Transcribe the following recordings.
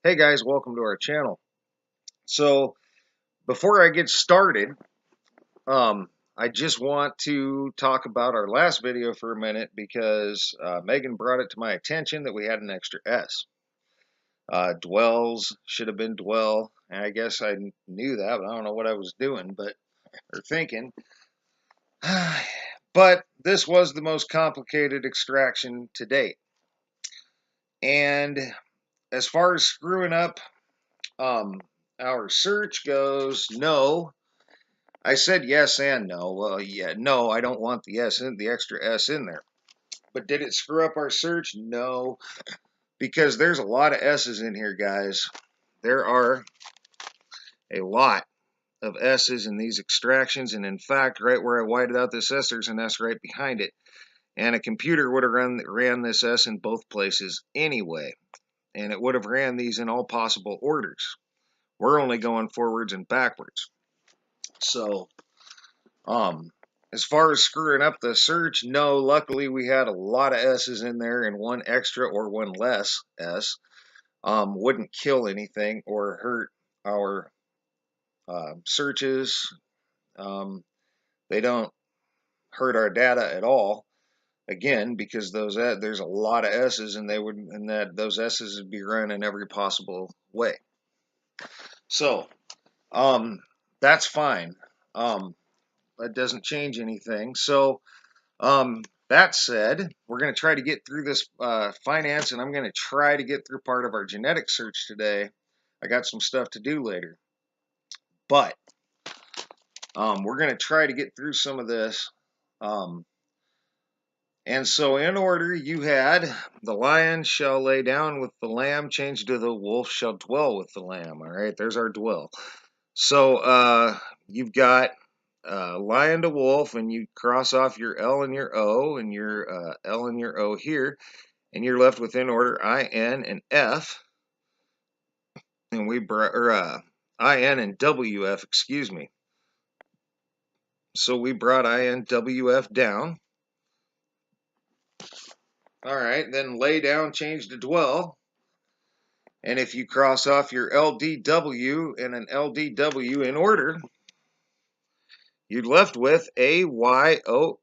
Hey guys, welcome to our channel. So before I get started, I just want to talk about our last video for a minute because Megan brought it to my attention that we had an extra S. Dwells should have been dwell, and I guess I knew that, but I don't know what I was doing, or thinking. But this was the most complicated extraction to date. And as far as screwing up our search goes, no. I said yes and no. Well, yeah, no, I don't want the extra S in there. But did it screw up our search? No, because there's a lot of S's in here, guys. There are a lot of S's in these extractions, and in fact, right where I whited out this S, there's an S right behind it. And a computer would have ran this S in both places anyway, and it would have ran these in all possible orders. We're only going forwards and backwards. So, as far as screwing up the search, no, luckily we had a lot of S's in there, and one extra or one less S wouldn't kill anything or hurt our searches. They don't hurt our data at all. Again, because there's a lot of S's, and those S's would be run in every possible way. So that's fine. That doesn't change anything. So that said, we're going to try to get through this finance, and I'm going to try to get through part of our genetic search today. I got some stuff to do later, but we're going to try to get through some of this. And so in order, you had the lion shall lay down with the lamb, changed to the wolf shall dwell with the lamb. All right, there's our dwell. So you've got lion to wolf, and you cross off your L and your O, and your L and your O here, and you're left with in order I, N, and F, and I, N, and W, F, excuse me. So we brought I, N, W, F down. All right, then lay down, change to dwell. And if you cross off your LDW and an LDW in order, you're left with AYONEL.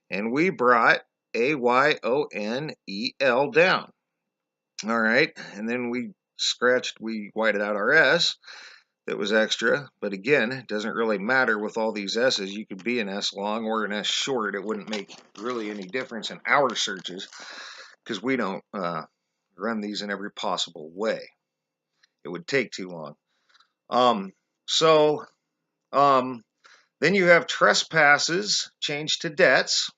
And we brought AYONEL down. All right, and then we whited out our S that was extra, but again, it doesn't really matter with all these S's. You could be an S long or an S short. It wouldn't make really any difference in our searches because we don't run these in every possible way. It would take too long. Then you have trespasses changed to debts.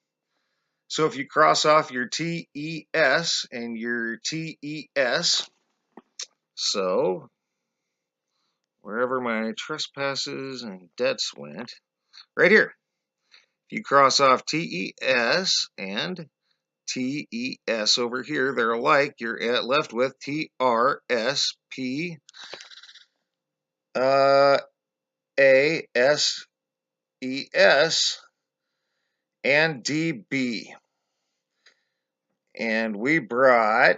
So if you cross off your TES and your TES, so wherever my trespasses and debts went, right here. If you cross off TES and TES over here, they're alike. You're left with TRSP ASES and DB. And we brought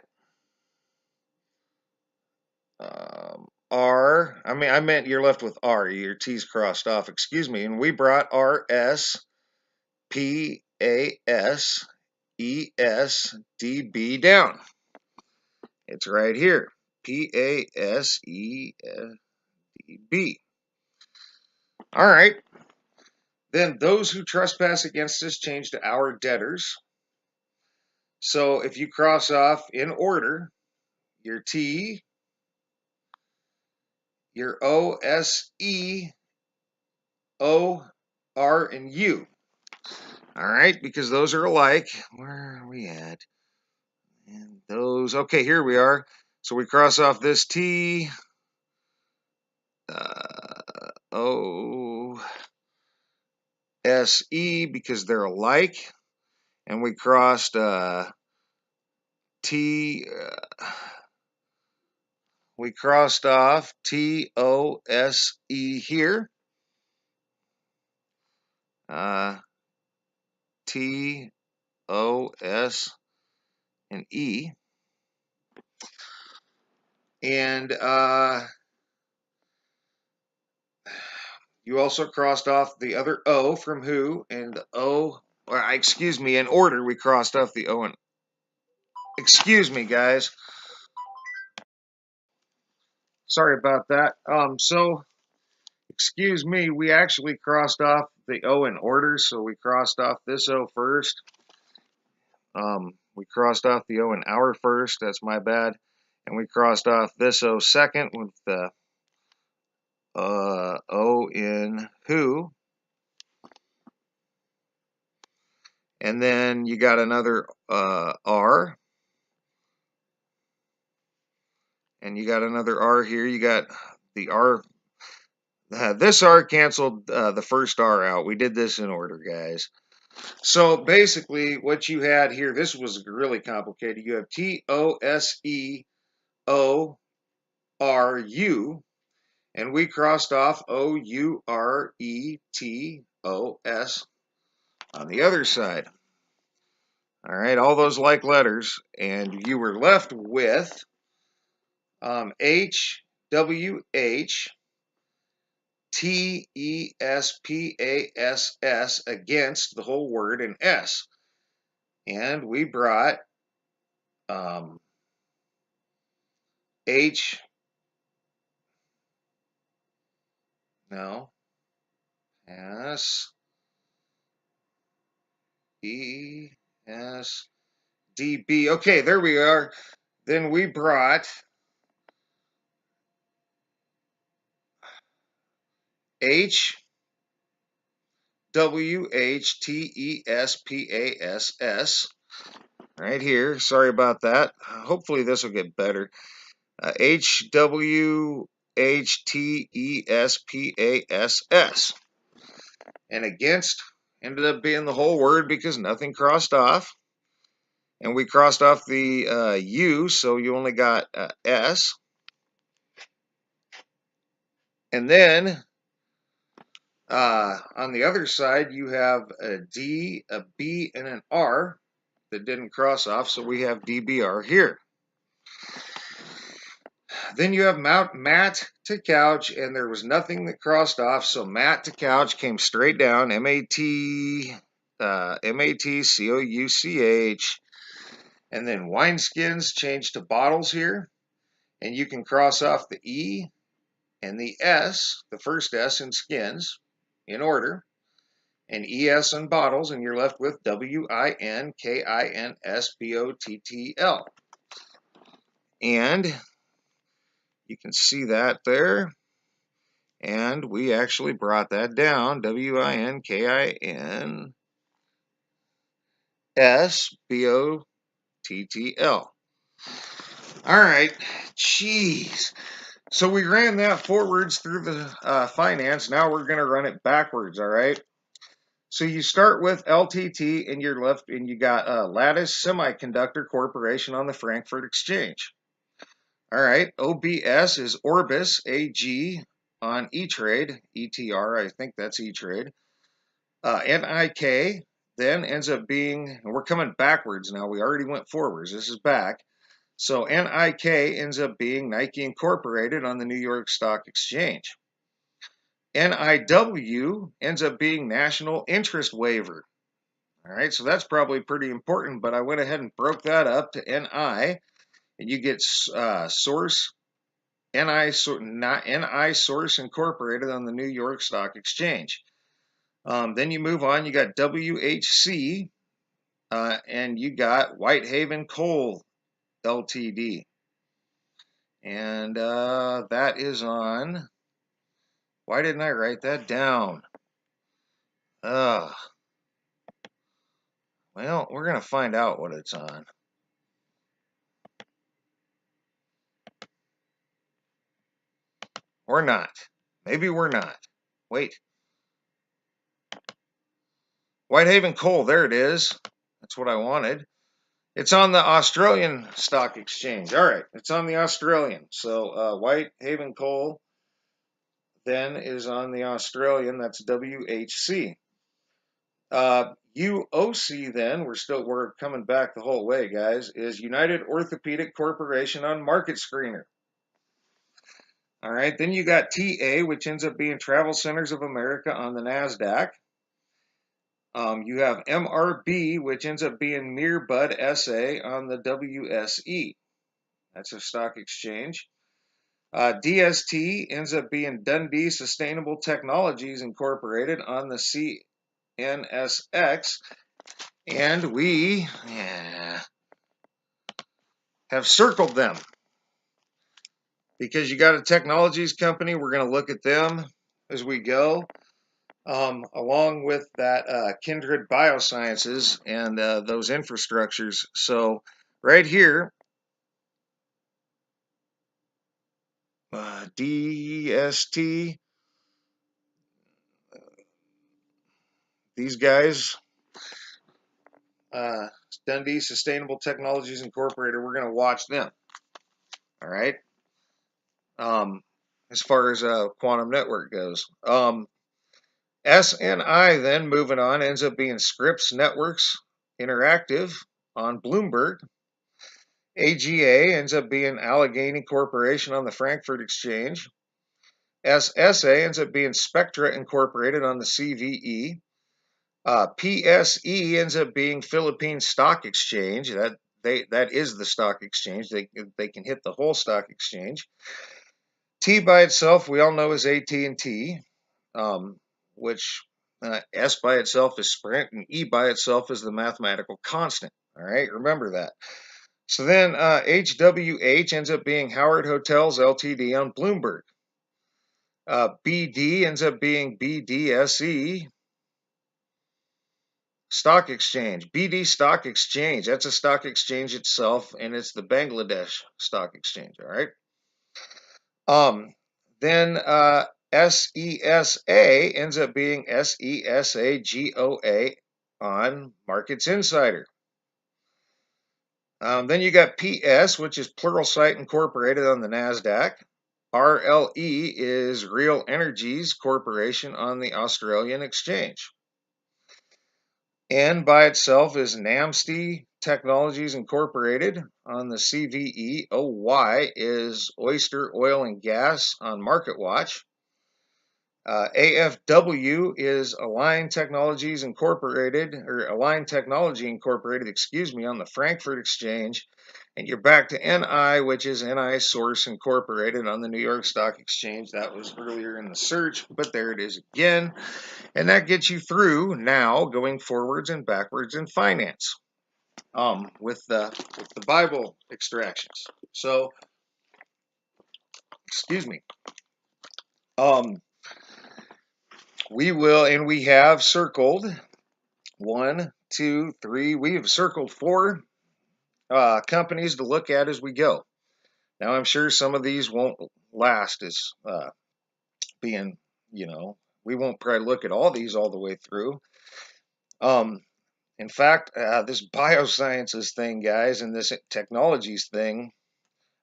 I meant you're left with R, your T's crossed off, excuse me, and we brought RSPASESDB down. It's right here, PASESDB. All right, then those who trespass against us change to our debtors. So if you cross off in order, your T, your O, S, E, O, R, and U. All right, because those are alike. Where are we at? And those, okay, here we are. So we cross off this T, O, S, E, because they're alike. And we crossed T, we crossed off T, O, S, E here. T, O, S, and E. And you also crossed off the other O from who, and the O, or excuse me, in order we crossed off the O and, excuse me guys, sorry about that. So excuse me, we actually crossed off the O in order, so we crossed off this O first. We crossed off the O in our first, that's my bad. And we crossed off this O second with the O in who. And then you got another R. And you got another R here. You got the R. This R canceled the first R out. We did this in order, guys. So basically, what you had here, this was really complicated. You have T-O-S-E-O-R-U, and we crossed off O-U-R-E-T-O-S on the other side. All right, all those like letters, and you were left with H-W-H-T-E-S-P-A-S-S against the whole word in S. And we brought H, no, S, E, S, D, B. Okay, there we are. Then we brought H, W, H, T, E, S, P, A, S, S. Right here. Sorry about that. Hopefully this will get better. H, W, H, T, E, S, P, A, S, S. And against ended up being the whole word because nothing crossed off. And we crossed off the U, so you only got S. And then on the other side, you have a D, a B, and an R that didn't cross off, so we have DBR here. Then you have mat to couch, and there was nothing that crossed off, so mat to couch came straight down, M-A-T-C-O-U-C-H. And then wineskins changed to bottles here, and you can cross off the E and the S, the first S in skins, in order, and ES in bottles, and you're left with W-I-N-K-I-N-S-B-O-T-T-L. And you can see that there. And we actually brought that down, W-I-N-K-I-N-S-B-O-T-T-L. All right, jeez. So we ran that forwards through the finance. Now we're going to run it backwards, all right? So you start with LTT and you're left, and you got Lattice Semiconductor Corporation on the Frankfurt Exchange. All right, OBS is Orbis AG on E-Trade, ETR, I think that's E-Trade. NIK then ends up being, and we're coming backwards now, we already went forwards, this is back. So NIK ends up being Nike Incorporated on the New York Stock Exchange. NIW ends up being National Interest Waiver. All right, so that's probably pretty important, but I went ahead and broke that up to NI, and you get Source, NI Source Incorporated on the New York Stock Exchange. Then you move on, you got WHC, and you got Whitehaven Coal Ltd. And that is on, why didn't I write that down? Well, we're going to find out what it's on. Or not. Maybe we're not. Wait. Whitehaven Coal, there it is. That's what I wanted. It's on the Australian Stock Exchange. All right, it's on the Australian. So Whitehaven Coal then is on the Australian. That's WHC. UOC then, we're coming back the whole way, guys, is United Orthopedic Corporation on Market Screener. All right, then you got TA, which ends up being Travel Centers of America on the NASDAQ. You have MRB, which ends up being Mearbud SA on the WSE. That's a stock exchange. DST ends up being Dundee Sustainable Technologies Incorporated on the CNSX. And we have circled them because you got a technologies company. We're going to look at them as we go, along with that Kindred Biosciences and those infrastructures. So right here, DST, these guys, Dundee Sustainable Technologies Incorporated, we're going to watch them. All right. As far as quantum network goes. SNI then, moving on, ends up being Scripps Networks Interactive on Bloomberg. AGA ends up being Allegheny Corporation on the Frankfurt Exchange. SSA ends up being Spectra Incorporated on the CVE. PSE ends up being Philippine Stock Exchange. That is the stock exchange. They can hit the whole stock exchange. T by itself, we all know, is AT&T, which S by itself is Sprint, and E by itself is the mathematical constant. All right, remember that. So then HWH ends up being Howard Hotels Ltd. on Bloomberg. BD ends up being BDSE Stock Exchange. BD Stock Exchange, that's a stock exchange itself, and it's the Bangladesh Stock Exchange. All right. Then SESA ends up being SESAGOA on Markets Insider. Then you got PS, which is Pluralsight Incorporated on the NASDAQ. RLE is Real Energies Corporation on the Australian Exchange. N by itself is NAMSTY Technologies Incorporated on the CVE. OY is Oyster Oil and Gas on MarketWatch. AFW is Align Technologies Incorporated, or Align Technology Incorporated, excuse me, on the Frankfurt Exchange. And you're back to NI, which is NI Source Incorporated on the New York Stock Exchange. That was earlier in the search, but there it is again. And that gets you through now going forwards and backwards in finance with the Bible extractions. So, excuse me. We will, and we have circled 1, 2, 3. We have circled 4 companies to look at as we go. Now, I'm sure some of these won't last as being, we won't probably look at all these all the way through. In fact, this biosciences thing, guys, and this technologies thing,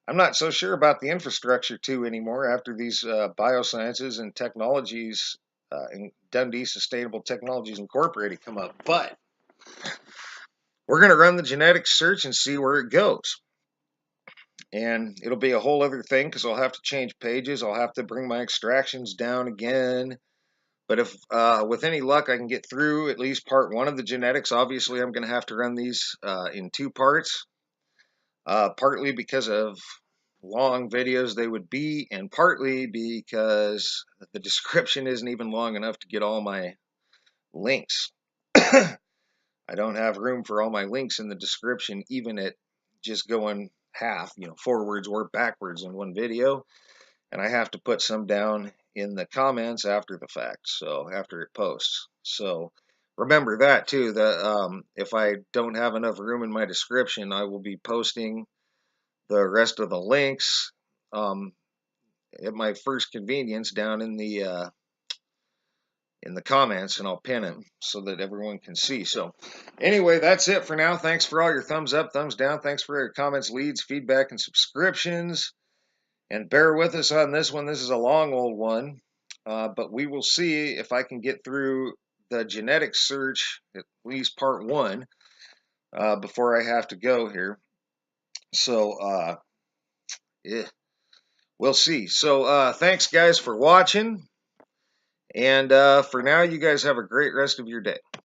I'm not so sure about the infrastructure too anymore after these biosciences and technologies and Dundee Sustainable Technologies Incorporated come up. But we're going to run the genetic search and see where it goes. And it'll be a whole other thing because I'll have to change pages. I'll have to bring my extractions down again. But if with any luck I can get through at least part 1 of the genetics, obviously I'm going to have to run these in 2 parts. Partly because of long videos they would be, and partly because the description isn't even long enough to get all my links. I don't have room for all my links in the description, even at just going half, forwards or backwards in one video. And I have to put some down in the comments after the fact, so after it posts. So remember that too, that if I don't have enough room in my description, I will be posting the rest of the links at my first convenience down in the comments, and I'll pin them so that everyone can see. So anyway, that's it for now. Thanks for all your thumbs up, thumbs down. Thanks for your comments, leads, feedback, and subscriptions. And bear with us on this one. This is a long old one, but we will see if I can get through the genetic search, at least part one, before I have to go here. So, yeah, we'll see. So, thanks guys for watching. And for now, you guys have a great rest of your day.